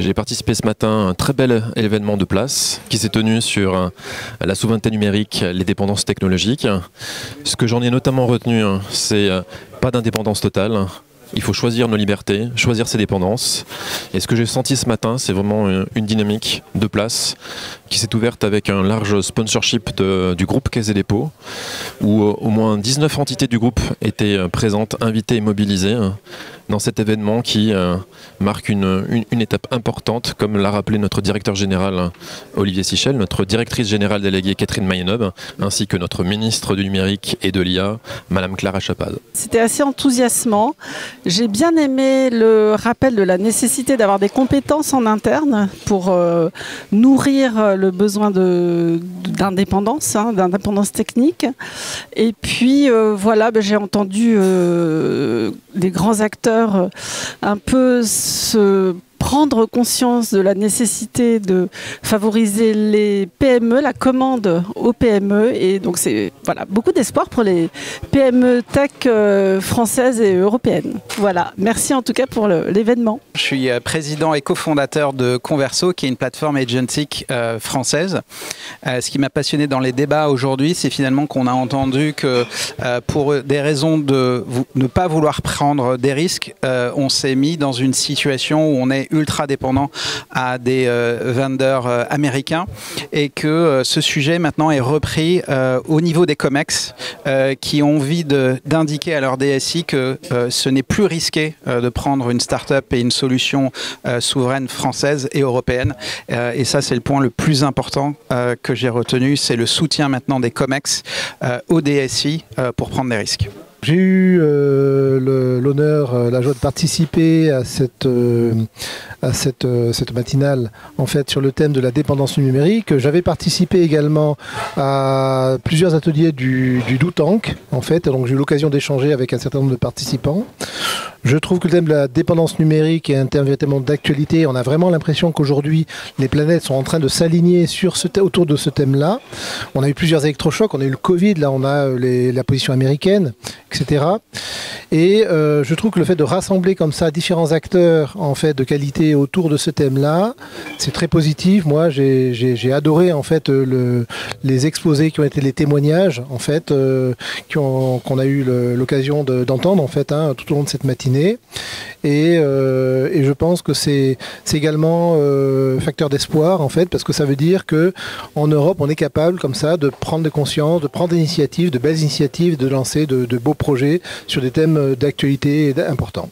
J'ai participé ce matin à un très bel événement de place qui s'est tenu sur la souveraineté numérique, les dépendances technologiques. Ce que j'en ai notamment retenu, c'est pas d'indépendance totale. Il faut choisir nos libertés, choisir ses dépendances. Et ce que j'ai senti ce matin, c'est vraiment une dynamique de place qui s'est ouverte avec un large sponsorship du groupe Caisse des Dépôts, où au moins 19 entités du groupe étaient présentes, invitées et mobilisées dans cet événement qui marque une étape importante, comme l'a rappelé notre directeur général Olivier Sichel, notre directrice générale déléguée Catherine Mayenob, ainsi que notre ministre du numérique et de l'IA, Madame Clara Chapaz. C'était assez enthousiasmant. J'ai bien aimé le rappel de la nécessité d'avoir des compétences en interne pour nourrir le besoin d'indépendance, d'indépendance technique. Et puis voilà, j'ai entendu des grands acteurs un peu se prendre conscience de la nécessité de favoriser les PME, la commande aux PME. Et donc c'est voilà, beaucoup d'espoir pour les PME tech françaises et européennes. Voilà, merci en tout cas pour l'événement. Je suis président et cofondateur de Converso, qui est une plateforme agentique française. Ce qui m'a passionné dans les débats aujourd'hui, c'est finalement qu'on a entendu que pour des raisons de ne pas vouloir prendre des risques, on s'est mis dans une situation où on est ultra dépendant à des vendeurs américains, et que ce sujet maintenant est repris au niveau des COMEX qui ont envie d'indiquer à leur DSI que ce n'est plus risqué de prendre une start-up et une solution souveraine française et européenne. Et ça, c'est le point le plus important que j'ai retenu, c'est le soutien maintenant des COMEX au DSI pour prendre des risques. J'ai eu l'honneur, la joie de participer à cette matinale en fait sur le thème de la dépendance numérique. J'avais participé également à plusieurs ateliers du Do Tank en fait, donc j'ai eu l'occasion d'échanger avec un certain nombre de participants. Je trouve que le thème de la dépendance numérique est un thème véritablement d'actualité. On a vraiment l'impression qu'aujourd'hui les planètes sont en train de s'aligner autour de ce thème-là. On a eu plusieurs électrochocs, on a eu le Covid, là on a la position américaine, etc. Et je trouve que le fait de rassembler comme ça différents acteurs en fait de qualité autour de ce thème-là, c'est très positif. Moi, j'ai adoré en fait les exposés qui ont été les témoignages en fait qu'on a eu l'occasion d'entendre en fait tout au long de cette matinée. Et je pense que c'est également facteur d'espoir en fait, parce que ça veut dire que en Europe, on est capable comme ça de prendre des consciences, de prendre des initiatives, de belles initiatives, de lancer de beaux projets sur des thèmes d'actualité importants.